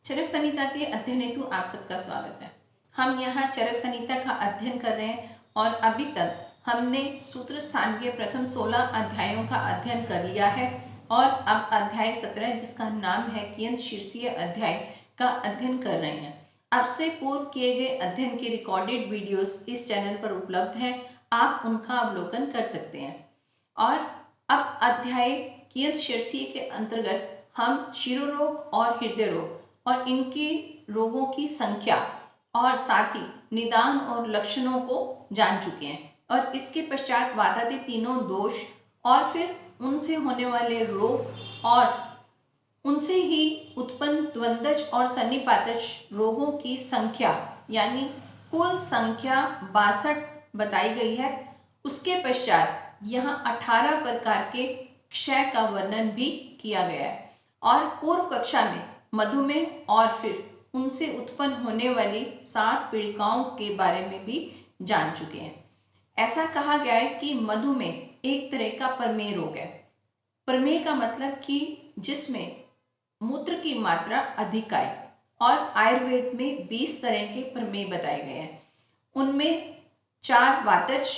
चरक संहिता के अध्ययन हेतु आप सबका स्वागत है। हम यहाँ चरक संहिता का अध्ययन कर रहे हैं और अभी तक हमने सूत्र स्थान के प्रथम 16 अध्यायों का अध्ययन कर लिया है और अब अध्याय 17 जिसका नाम है कियंत शीर्षीय अध्याय का अध्ययन कर रहे हैं। अब से पूर्व किए गए अध्ययन के रिकॉर्डेड वीडियोस इस चैनल पर उपलब्ध हैं, आप उनका अवलोकन कर सकते हैं। और अब अध्याय कियंत शीर्षीय के अंतर्गत हम शिरोरोग और हृदय रोग और इनके रोगों की संख्या और साथ ही निदान और लक्षणों को जान चुके हैं और इसके पश्चात वातादि तीनों दोष और फिर उनसे होने वाले रोग और उनसे ही उत्पन्न द्वंद्वज और सन्निपातज रोगों की संख्या यानी कुल संख्या 62 बताई गई है। उसके पश्चात यहाँ 18 प्रकार के क्षय का वर्णन भी किया गया है और पूर्व कक्षा में मधुमेह और फिर उनसे उत्पन्न होने वाली 7 पीड़िकाओं के बारे में भी जान चुके हैं। ऐसा कहा गया है कि मधुमेह एक तरह का प्रमेय रोग है। प्रमेय का मतलब कि जिसमें मूत्र की मात्रा अधिक आए और आयुर्वेद में 20 तरह के प्रमेय बताए गए हैं। उनमें 4 वातज,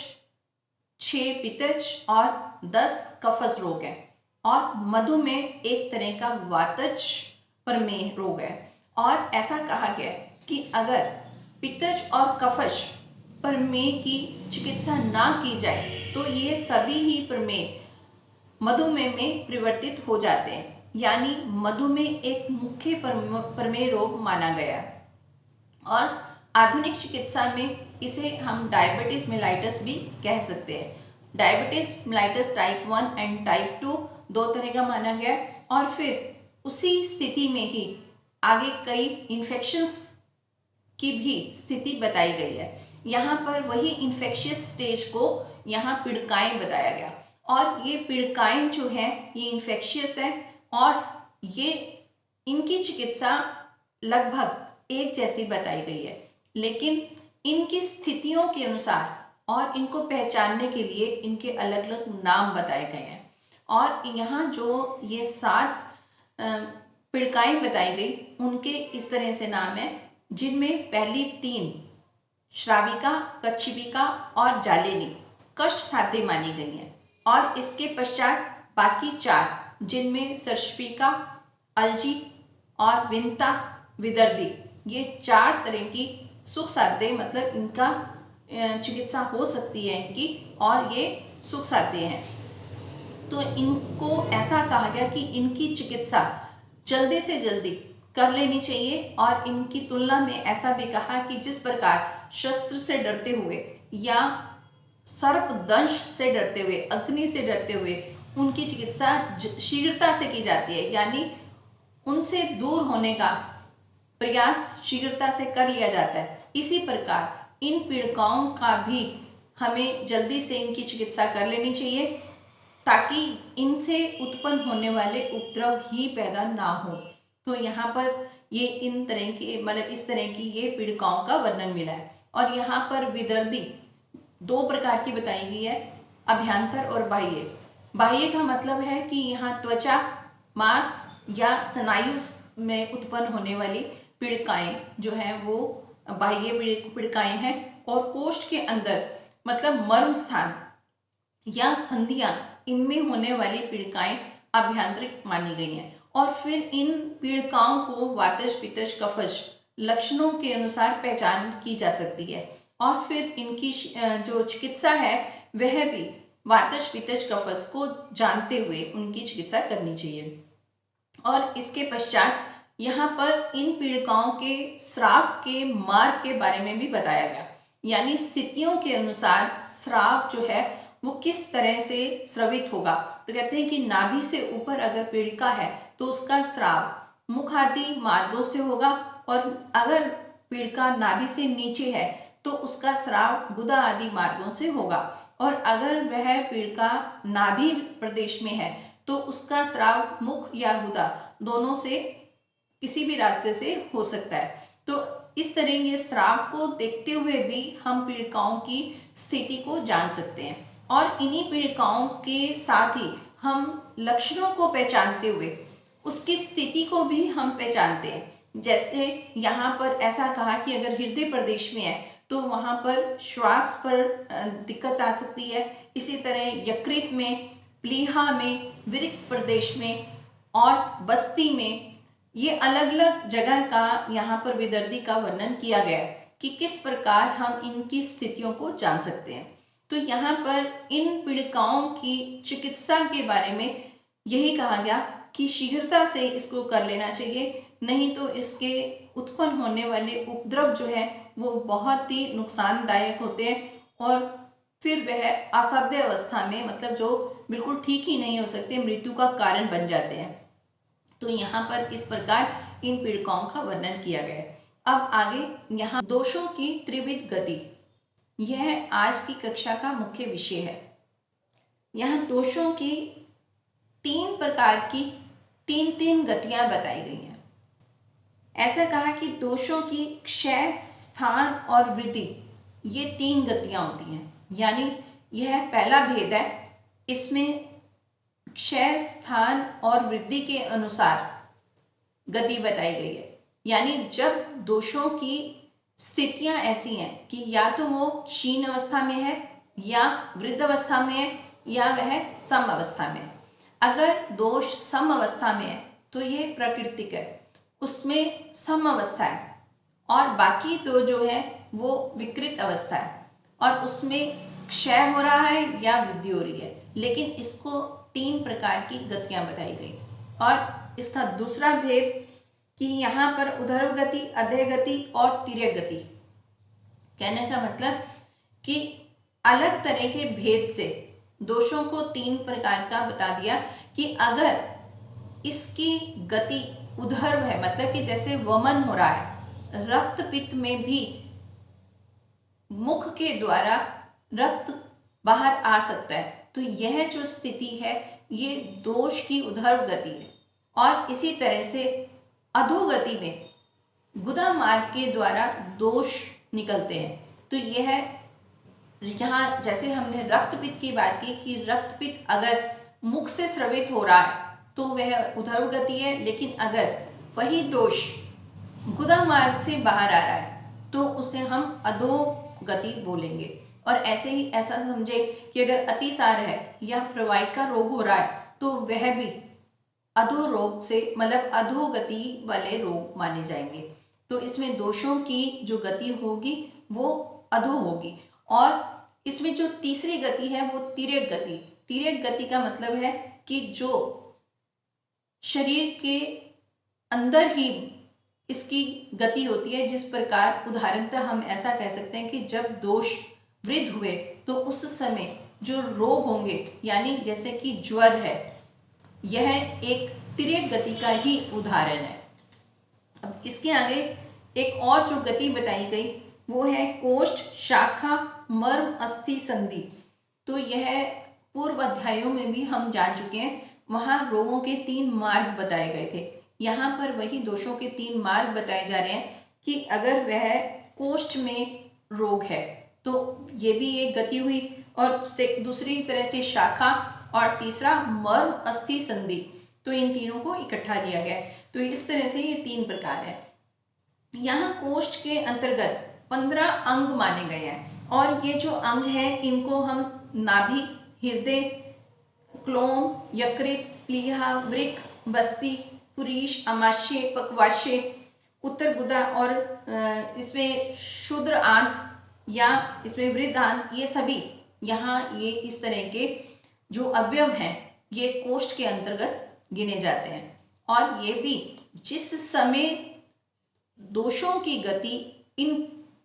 6 पित्तज और 10 कफज रोग है और मधुमेह एक तरह का वातज प्रमेय रोग है। और ऐसा कहा गया कि अगर पित्तज और कफज प्रमेय की चिकित्सा ना की जाए तो ये सभी ही प्रमेय मधुमेह में परिवर्तित हो जाते हैं, यानी मधुमेह एक मुख्य प्रमेय रोग माना गया और आधुनिक चिकित्सा में इसे हम डायबिटीज मेलाइटस भी कह सकते हैं। Diabetes mellitus type 1 and type 2 दो तरह का माना गया और फिर उसी स्थिति में ही आगे कई इन्फेक्शंस की भी स्थिति बताई गई है। यहाँ पर वही इन्फेक्शियस स्टेज को यहाँ पीड़िकाएं बताया गया और ये पीड़िकाएं जो है ये इन्फेक्शियस है और ये इनकी चिकित्सा लगभग एक जैसी बताई गई है, लेकिन इनकी स्थितियों के अनुसार और इनको पहचानने के लिए इनके अलग अलग नाम बताए गए हैं। और यहाँ जो ये 7 पीड़िकाएं बताई गई उनके इस तरह से नाम है, जिनमें पहली 3 श्राविका, कच्छपिका और जालिनी कष्ट साध्य मानी गई हैं और इसके पश्चात बाकी 4 जिनमें सर्शपिका, अलजी और विंता, विदर्दी ये 4 तरह की सुख साध्य मतलब इनका चिकित्सा हो सकती है इनकी और ये सुख साध्य हैं। तो इनको ऐसा कहा गया कि इनकी चिकित्सा जल्दी से जल्दी कर लेनी चाहिए और इनकी तुलना में ऐसा भी कहा कि जिस प्रकार शस्त्र से डरते हुए या सर्प दंश से डरते हुए, अग्नि से डरते हुए उनकी चिकित्सा शीघ्रता से की जाती है, यानी उनसे दूर होने का प्रयास शीघ्रता से कर लिया जाता है, इसी प्रकार इन पीड़िकाओं का भी हमें जल्दी से इनकी चिकित्सा कर लेनी चाहिए ताकि इनसे उत्पन्न होने वाले उपद्रव ही पैदा ना हो। तो यहाँ पर ये इन तरह के मतलब इस तरह की ये पीड़िकाओं का वर्णन मिला है और यहाँ पर विदर्दी 2 प्रकार की बताई गई है, अभ्यंतर और बाह्य। बाह्य का मतलब है कि यहाँ त्वचा, मांस या स्नायु में उत्पन्न होने वाली पीड़िकाएं जो है वो बाह्य पीड़िकाएं हैं और कोष्ठ के अंदर मतलब मर्म स्थान या संधियां इनमें होने वाली पीड़िकाएं अभ्यंतरिक मानी गई हैं। और फिर इन पीड़िकाओं को वातज, पित्तज, कफज लक्षणों के अनुसार पहचान की जा सकती है और फिर इनकी जो चिकित्सा है वह भी वातज, पित्तज, कफज को जानते हुए उनकी चिकित्सा करनी चाहिए। और इसके पश्चात यहाँ पर इन पीड़िकाओं के स्राव के मार्ग के बारे में भी बताया गया, यानी स्थितियों के अनुसार स्राव जो है वो किस तरह से स्रवित होगा। तो कहते हैं कि नाभि से ऊपर अगर पीड़िका है तो उसका स्राव मुख आदि मार्गों से होगा और अगर पीड़िका नाभि से नीचे है तो उसका स्राव गुदा आदि मार्गों से होगा और अगर वह पीड़िका नाभि प्रदेश में है तो उसका स्राव मुख या गुदा दोनों से किसी भी रास्ते से हो सकता है। तो इस तरह ये स्राव को देखते हुए भी हम पीड़िकाओं की स्थिति को जान सकते हैं और इन्हीं पीड़िकाओं के साथ ही हम लक्षणों को पहचानते हुए उसकी स्थिति को भी हम पहचानते हैं जैसे यहाँ पर ऐसा कहा कि अगर हृदय प्रदेश में है तो वहाँ पर श्वास पर दिक्कत आ सकती है। इसी तरह यकृत में, प्लीहा में, विरिक प्रदेश में और बस्ती में, ये अलग अलग जगह का यहाँ पर विदर्दी का वर्णन किया गया है कि किस प्रकार हम इनकी स्थितियों को जान सकते हैं। तो यहाँ पर इन पीड़िकाओं की चिकित्सा के बारे में यही कहा गया कि शीघ्रता से इसको कर लेना चाहिए, नहीं तो इसके उत्पन्न होने वाले उपद्रव जो है वो बहुत ही नुकसानदायक होते हैं और फिर वह असाध्य अवस्था में, मतलब जो बिल्कुल ठीक ही नहीं हो सकते, मृत्यु का कारण बन जाते हैं। तो यहाँ पर इस प्रकार इन पीड़िकाओं का वर्णन किया गया है। अब आगे यहाँ दोषों की त्रिविध गति, यह आज की कक्षा का मुख्य विषय है। यहाँ दोषों की 3 प्रकार की 3 गतियां बताई गई हैं। ऐसा कहा कि दोषों की क्षय, स्थान और वृद्धि, ये 3 गतियां होती हैं। यानी यह पहला भेद है, इसमें क्षय, स्थान और वृद्धि के अनुसार गति बताई गई है। यानी जब दोषों की स्थितियां ऐसी हैं कि या तो वो क्षीण अवस्था में है, या वृद्ध अवस्था में है, या वह सम अवस्था में है। अगर दोष सम अवस्था में है तो ये प्राकृतिक है, उसमें सम अवस्था है, और बाकी तो जो है वो विकृत अवस्था है और उसमें क्षय हो रहा है या वृद्धि हो रही है। लेकिन इसको 3 प्रकार की गतियां बताई गई। और इसका दूसरा भेद कि यहाँ पर उधर्व गति, अधेय गति और तिर्यक गति। कहने का मतलब कि अलग तरह के भेद से दोषों को 3 प्रकार का बता दिया कि अगर इसकी गति उधर्व है, मतलब कि जैसे वमन हो रहा है, रक्त पित्त में भी मुख के द्वारा रक्त बाहर आ सकता है, तो यह जो स्थिति है ये दोष की उधर्व गति है। और इसी तरह से अधोगति में गुदा मार्ग के द्वारा दोष निकलते हैं। तो यह यहाँ जैसे हमने रक्तपित्त की बात की कि रक्तपित्त अगर मुख से स्रवित हो रहा है तो वह उधर्व गति है, लेकिन अगर वही दोष गुदा मार्ग से बाहर आ रहा है तो उसे हम अधोगति बोलेंगे। और ऐसे ही ऐसा समझे कि अगर अतिसार है या प्रवाहिका का रोग हो रहा है तो वह भी अधो रोग से, मतलब अधोगति वाले रोग माने जाएंगे। तो इसमें दोषों की जो गति होगी वो अधो होगी। और इसमें जो तीसरी गति है वो तिर्यक गति। तिर्यक गति का मतलब है कि जो शरीर के अंदर ही इसकी गति होती है, जिस प्रकार उदाहरणतः हम ऐसा कह सकते हैं कि जब दोष वृद्ध हुए तो उस समय जो रोग होंगे, यानी जैसे कि ज्वर है, यह एक तिर्यक गति का ही उदाहरण है। अब इसके आगे एक और जो गति बताई गई वो है कोष्ठ, शाखा, मर्म, अस्थि, संधि। तो यह पूर्व अध्यायों में भी हम जान चुके हैं, वहाँ रोगों के 3 मार्ग बताए गए थे। यहाँ पर वही दोषों के 3 मार्ग बताए जा रहे हैं कि अगर वह कोष्ठ में रोग है तो ये भी एक गति हुई, और दूसरी तरह से शाखा, और तीसरा मर्म, अस्थि, संधि। तो इन तीनों को इकट्ठा लिया गया है। तो इस तरह से ये 3 प्रकार है। यहाँ कोष्ठ के अंतर्गत 15 अंग माने गए हैं, और ये जो अंग है इनको हम नाभि, हृदय, क्लोम, यकृत, प्लीहा, वृक्क, बस्ती, पुरीश, अमाशय, पक्वाशय, उत्तर गुदा और इसमें शूद्र आंत या इसमें वृद्ध आंत, ये सभी यहाँ ये इस तरह के जो अवयव हैं ये कोष्ठ के अंतर्गत गिने जाते हैं। और ये भी जिस समय दोषों की गति इन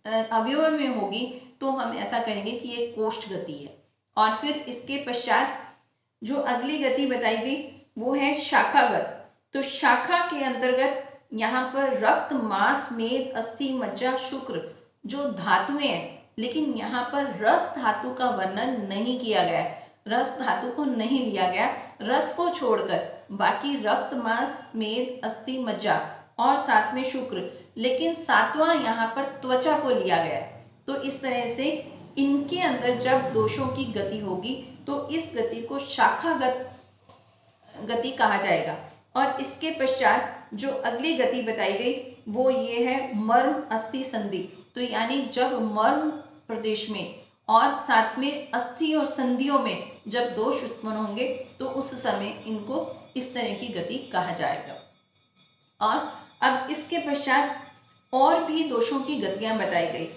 अवयवों में होगी तो हम ऐसा कहेंगे कि ये कोष्ठ गति है। और फिर इसके पश्चात जो अगली गति बताई गई वो है शाखागत। तो शाखा के अंतर्गत यहाँ पर रक्त, मांस, मेद, अस्थि, मज्जा, शुक्र जो धातुएं हैं, लेकिन यहाँ पर रस धातु का वर्णन नहीं किया गया है, रस धातु को नहीं लिया गया। रस को छोड़कर बाकी रक्त, मांस, मेद, अस्थि, मज्जा और साथ में शुक्र, लेकिन 7वां यहाँ पर त्वचा को लिया गया है। तो इस तरह से इनके अंदर जब दोषों की गति होगी तो इस गति को शाखागत गति कहा जाएगा। और इसके पश्चात जो अगली गति बताई गई वो ये है मर्म अस्थि संधि। तो यानी जब मर्म प्रदेश में और साथ में अस्थि और संधियों में जब दोष उत्पन्न होंगे तो उस समय इनको इस तरह की गति कहा जाएगा। और अब इसके पश्चात और भी दोषों की गतियां बताई गई।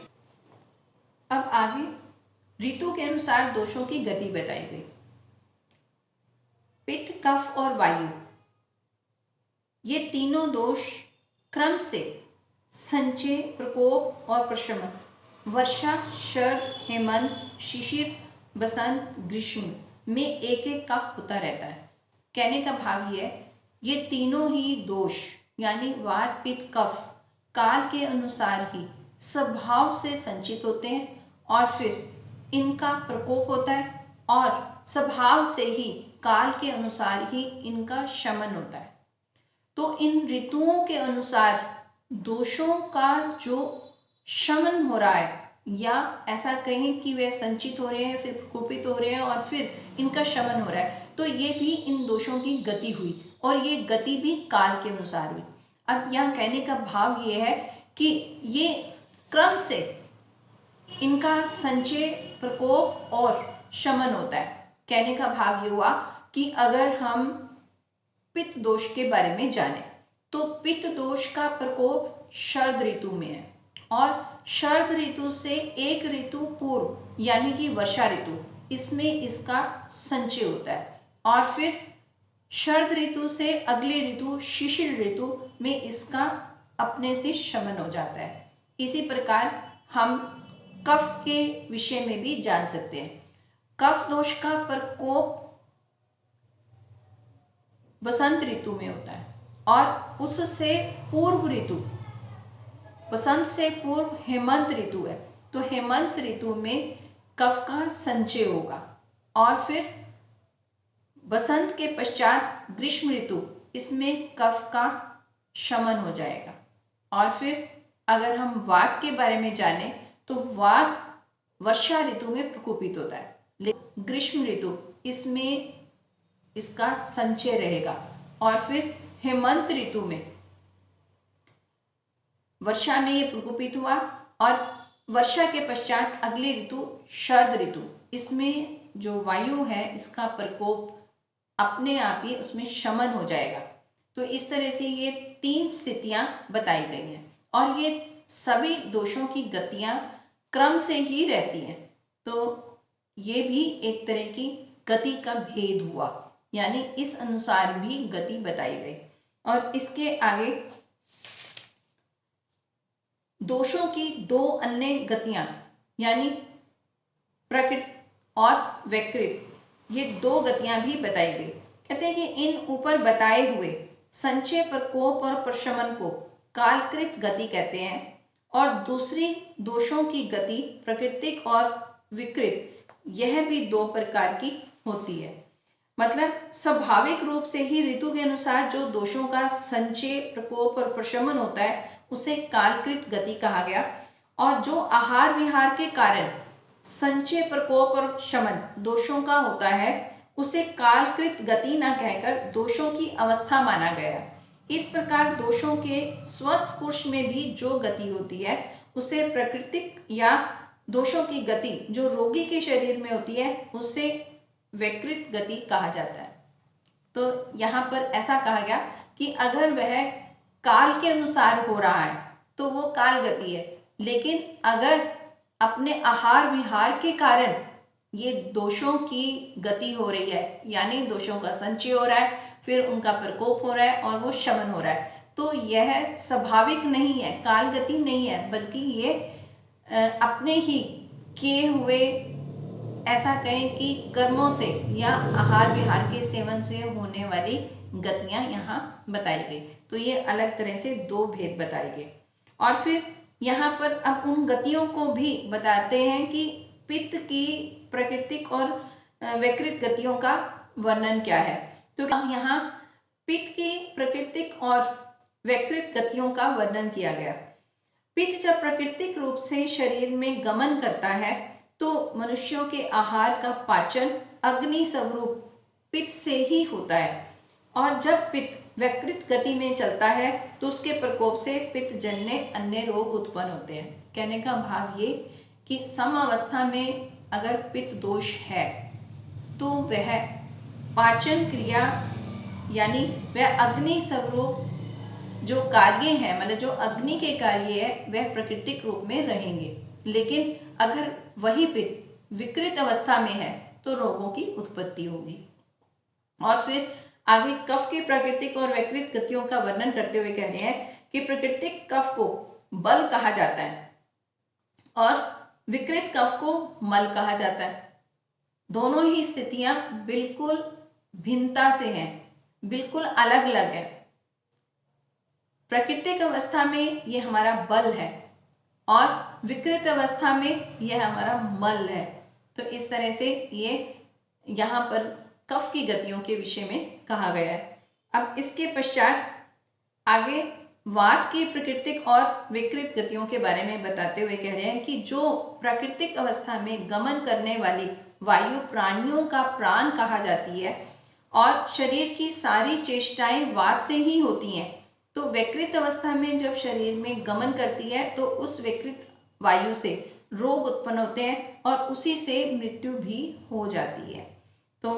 अब आगे ऋतु के अनुसार दोषों की गति बताई गई। पित्त, कफ और वायु, ये तीनों दोष क्रम से संचय, प्रकोप और प्रशमन, वर्षा, शरद, हेमंत, शिशिर, बसंत, ग्रीष्म में एक एक का होता रहता है। कहने का भाव ये है, ये तीनों ही दोष यानी वात, पित्त, कफ काल के अनुसार ही स्वभाव से संचित होते हैं और फिर इनका प्रकोप होता है और स्वभाव से ही काल के अनुसार ही इनका शमन होता है। तो इन ऋतुओं के अनुसार दोषों का जो शमन हो रहा है या ऐसा कहें कि वे संचित हो रहे हैं, फिर प्रकोपित हो रहे हैं और फिर इनका शमन हो रहा है, तो ये भी इन दोषों की गति हुई और ये गति भी काल के अनुसार हुई। अब यहाँ कहने का भाव ये है कि ये क्रम से इनका संचय, प्रकोप और शमन होता है। कहने का भाव ये हुआ कि अगर हम पित्त दोष के बारे में जाने तो पित्त दोष का प्रकोप शरद ऋतु में है और शरद ऋतु से एक ऋतु पूर्व यानी कि वर्षा ऋतु, इसमें इसका संचय होता है और फिर शरद ऋतु से अगले ऋतु शिशिर ऋतु में इसका अपने से शमन हो जाता है। इसी प्रकार हम कफ के विषय में भी जान सकते हैं। कफ दोष का प्रकोप बसंत ऋतु में होता है और उससे पूर्व ऋतु, बसंत से पूर्व हेमंत ऋतु है, तो हेमंत ऋतु में कफ का संचय होगा और फिर बसंत के पश्चात ग्रीष्म ऋतु, इसमें कफ का शमन हो जाएगा। और फिर अगर हम वात के बारे में जाने तो वात वर्षा ऋतु में प्रकोपित होता है, लेकिन ग्रीष्म ऋतु इसमें इसका संचय रहेगा और फिर हेमंत ऋतु में वर्षा में ये प्रकोपित हुआ और वर्षा के पश्चात अगली ऋतु शरद ऋतु, इसमें जो वायु है इसका प्रकोप अपने आप ही उसमें शमन हो जाएगा। तो इस तरह से ये तीन स्थितियां बताई गई हैं और ये सभी दोषों की गतियां क्रम से ही रहती हैं। तो ये भी एक तरह की गति का भेद हुआ, यानी इस अनुसार भी गति बताई गई। और इसके आगे दोषों की दो अन्य गतियां यानी प्रकृत और वैकृत, ये दो गतियां भी बताई गई। कहते हैं कि इन ऊपर बताए हुए संचय, प्रकोप और प्रशमन को कालकृत गति कहते हैं और दूसरी दोषों की गति प्राकृतिक और विकृत, यह भी दो प्रकार की होती है। मतलब स्वाभाविक रूप से ही ऋतु के अनुसार जो दोषों का संचय, प्रकोप और प्रशमन होता है उसे कालकृत गति कहा गया और जो आहार विहार के कारण संचय, प्रकोप और शमन दोषों का होता है उसे कालकृत गति न कहकर दोषों की अवस्था माना गया। इस प्रकार दोषों के स्वस्थ पुरुष में भी जो गति होती है उसे प्राकृतिक या दोषों की गति जो रोगी के शरीर में होती है उसे वैकृत गति कहा जाता है। तो यहाँ पर ऐसा कहा गया कि अगर वह काल के अनुसार हो रहा है तो वो काल गति है, लेकिन अगर अपने आहार विहार के कारण ये दोषों की गति हो रही है यानी दोषों का संचय हो रहा है, फिर उनका प्रकोप हो रहा है और वो शमन हो रहा है, तो यह स्वाभाविक नहीं है, काल गति नहीं है, बल्कि ये अपने ही किए हुए ऐसा कहें कि कर्मों से या आहार विहार के सेवन से होने वाली गतियां यहाँ बताई गई। तो ये अलग तरह से दो भेद बताए गए। और फिर यहाँ पर अब उन गतियों को भी बताते हैं कि पित्त की प्राकृतिक और वैकृत गतियों का वर्णन क्या है। तो यहाँ पित्त की प्राकृतिक और वैकृत गतियों का वर्णन किया गया। पित्त जब प्राकृतिक रूप से शरीर में गमन करता है तो मनुष्यों के आहार का पाचन अग्नि स्वरूप पित्त से ही होता है और जब पित्त विकृत गति में चलता है तो उसके प्रकोप से पित्तजन्य अन्य रोग उत्पन्न होते हैं। कहने का भाव ये कि सम अवस्था में अगर पित्त दोष है तो वह पाचन क्रिया यानी वह अग्नि स्वरूप जो कार्य है, मतलब जो अग्नि के कार्य है, वह प्राकृतिक रूप में रहेंगे। लेकिन अगर वही पित्त विकृत अवस्था में है तो रोगों की उत्पत्ति होगी। और फिर आगे कफ के प्राकृतिक और विकृत गतियों का वर्णन करते हुए कह रहे हैं कि प्राकृतिक कफ को बल कहा जाता है और विकृत कफ को मल कहा जाता है। दोनों ही स्थितियां बिल्कुल भिन्नता से हैं, बिल्कुल अलग अलग है। प्राकृतिक अवस्था में यह हमारा बल है और विकृत अवस्था में यह हमारा मल है। तो इस तरह से ये यहाँ पर कफ की गतियों के विषय में कहा गया है। अब इसके पश्चात आगे वात की प्राकृतिक और विकृत गतियों के बारे में बताते हुए कह रहे हैं कि जो प्राकृतिक अवस्था में गमन करने वाली वायु प्राणियों का प्राण कहा जाती है और शरीर की सारी चेष्टाएं वात से ही होती हैं, तो विकृत अवस्था में जब शरीर में गमन करती है तो उस विकृत वायु से रोग उत्पन्न होते हैं और उसी से मृत्यु भी हो जाती है। तो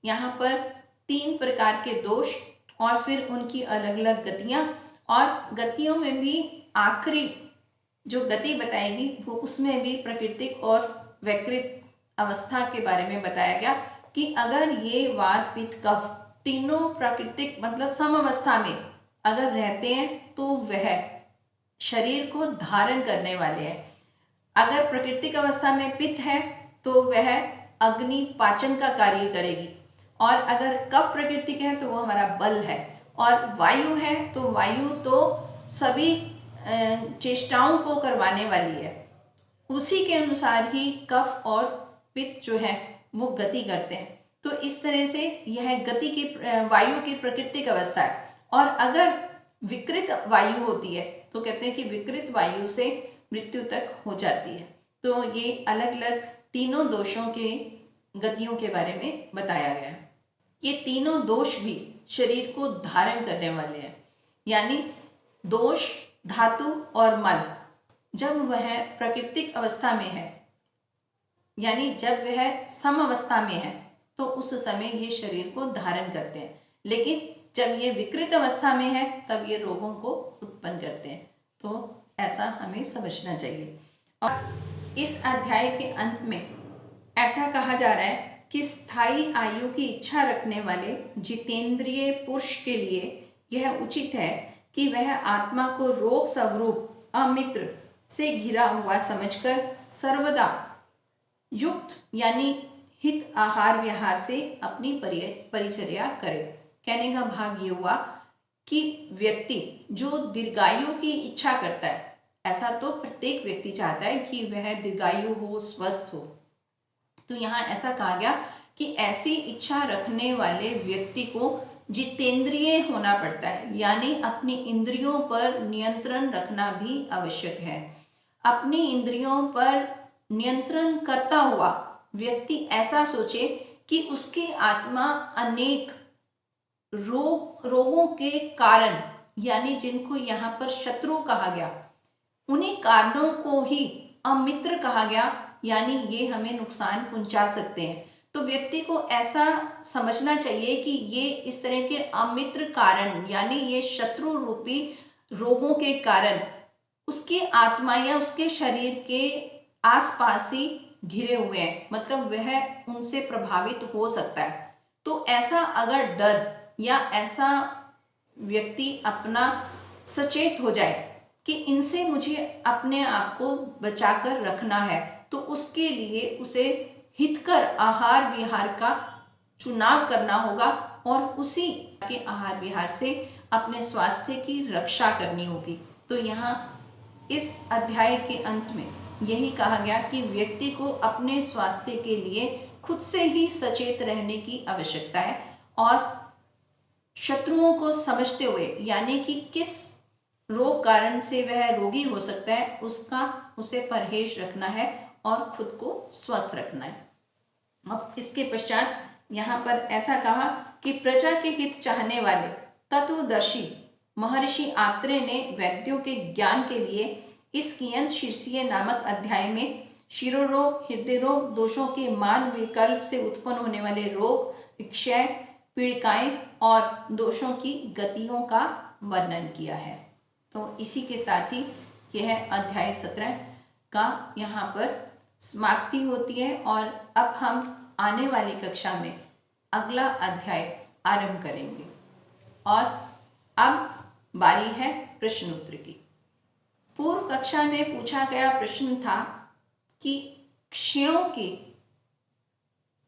यहाँ पर 3 प्रकार के दोष और फिर उनकी अलग अलग गतियाँ, और गतियों में भी आखिरी जो गति बताएगी वो उसमें भी प्राकृतिक और विकृत अवस्था के बारे में बताया गया कि अगर ये वात पित्त कफ तीनों प्राकृतिक मतलब समअवस्था में अगर रहते हैं तो वह शरीर को धारण करने वाले हैं। अगर प्राकृतिक अवस्था में पित्त है तो वह अग्नि पाचन का कार्य करेगी, और अगर कफ प्राकृतिक है तो वो हमारा बल है, और वायु है तो वायु तो सभी चेष्टाओं को करवाने वाली है। उसी के अनुसार ही कफ और पित्त जो है वो गति करते हैं। तो इस तरह से यह गति की वायु की प्राकृतिक अवस्था है। और अगर विकृत वायु होती है तो कहते हैं कि विकृत वायु से मृत्यु तक हो जाती है। तो ये अलग अलग तीनों दोषों के गतियों के बारे में बताया गया है। ये तीनों दोष भी शरीर को धारण करने वाले हैं, यानी दोष, धातु और मल जब वह प्राकृतिक अवस्था में है, यानी जब वह सम अवस्था में है तो उस समय ये शरीर को धारण करते हैं। लेकिन जब ये विकृत अवस्था में है तब ये रोगों को उत्पन्न करते हैं। तो ऐसा हमें समझना चाहिए। और इस अध्याय के अंत में ऐसा कहा जा रहा है कि स्थायी आयु की इच्छा रखने वाले जितेंद्रिय पुरुष के लिए यह उचित है कि वह आत्मा को रोग स्वरूप अमित्र से घिरा हुआ समझकर सर्वदा युक्त यानी हित आहार विहार से अपनी परिचर्या करे। कहने का भाव ये हुआ कि व्यक्ति जो दीर्घायु की इच्छा करता है, ऐसा तो प्रत्येक व्यक्ति चाहता है कि वह दीर्घायु हो, स्वस्थ हो। तो यहाँ ऐसा कहा गया कि ऐसी इच्छा रखने वाले व्यक्ति को जितेंद्रिय होना पड़ता है, यानी अपनी इंद्रियों पर नियंत्रण रखना भी आवश्यक है। अपनी इंद्रियों पर नियंत्रण करता हुआ व्यक्ति ऐसा सोचे कि उसकी आत्मा अनेक रोगों के कारण, यानी जिनको यहाँ पर शत्रु कहा गया, उन्हीं कारणों को ही अमित्र कहा गया, यानी ये हमें नुकसान पहुंचा सकते हैं। तो व्यक्ति को ऐसा समझना चाहिए कि ये इस तरह के अमित्र कारण, यानी ये शत्रु रूपी रोगों के कारण उसकी आत्मा या उसके शरीर के आसपास ही घिरे हुए हैं, मतलब वह उनसे प्रभावित हो सकता है। तो ऐसा अगर डर या ऐसा व्यक्ति अपना सचेत हो जाए कि इनसे मुझे अपने आप को बचाकर रखना है, तो उसके लिए उसे हितकर आहार विहार का चुनाव करना होगा और उसी के आहार विहार से अपने स्वास्थ्य की रक्षा करनी होगी। तो यहाँ इस अध्याय के अंत में यही कहा गया कि व्यक्ति को अपने स्वास्थ्य के लिए खुद से ही सचेत रहने की आवश्यकता है और शत्रुओं को समझते हुए, यानी कि किस रोग कारण से वह रोगी हो सकता है, उसका उसे परहेज रखना है और खुद को स्वस्थ रखना है। अब इसके पश्चात यहाँ पर ऐसा कहा कि प्रजा के हित चाहने वाले तत्वदर्शी महर्षि आत्रेय ने वैद्यों के ज्ञान के लिए इस कियंत शीर्षीय नामक अध्याय में शिरोरोग, हृदय रोग, दोषों के मान विकल्प से उत्पन्न होने वाले रोग, क्षय, पीड़िकाएं और दोषों की गतियों का वर्णन किया है। तो इसी के साथ ही यह अध्याय 17 का यहाँ पर समाप्ति होती है और अब हम आने वाली कक्षा में अगला अध्याय आरंभ करेंगे। और अब बारी है प्रश्न उत्तर की। पूर्व कक्षा में पूछा गया प्रश्न था कि क्षयों की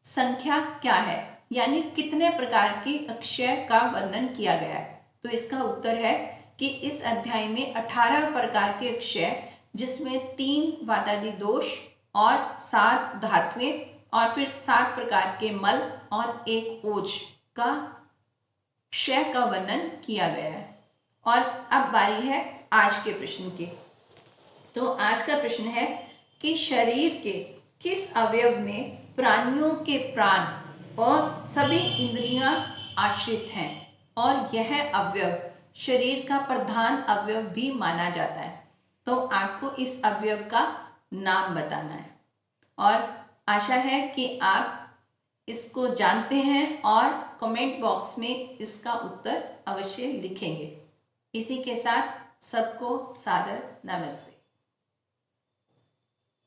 संख्या क्या है, यानी कितने प्रकार के अक्षय का वर्णन किया गया है। तो इसका उत्तर है कि इस अध्याय में 18 प्रकार के अक्षय, जिसमें 3 वातादि दोष और 7 धातुएं और फिर 7 प्रकार के मल और 1 ओज का क्षय का वर्णन किया गया है। और अब बारी है आज के प्रश्न की। तो आज का प्रश्न है कि शरीर के किस अवयव में प्राणियों के प्राण और सभी इंद्रियां आश्रित हैं और यह अवयव शरीर का प्रधान अवयव भी माना जाता है। तो आपको इस अवयव का नाम बताना है और आशा है कि आप इसको जानते हैं और कमेंट बॉक्स में इसका उत्तर अवश्य लिखेंगे। इसी के साथ सबको सादर नमस्ते।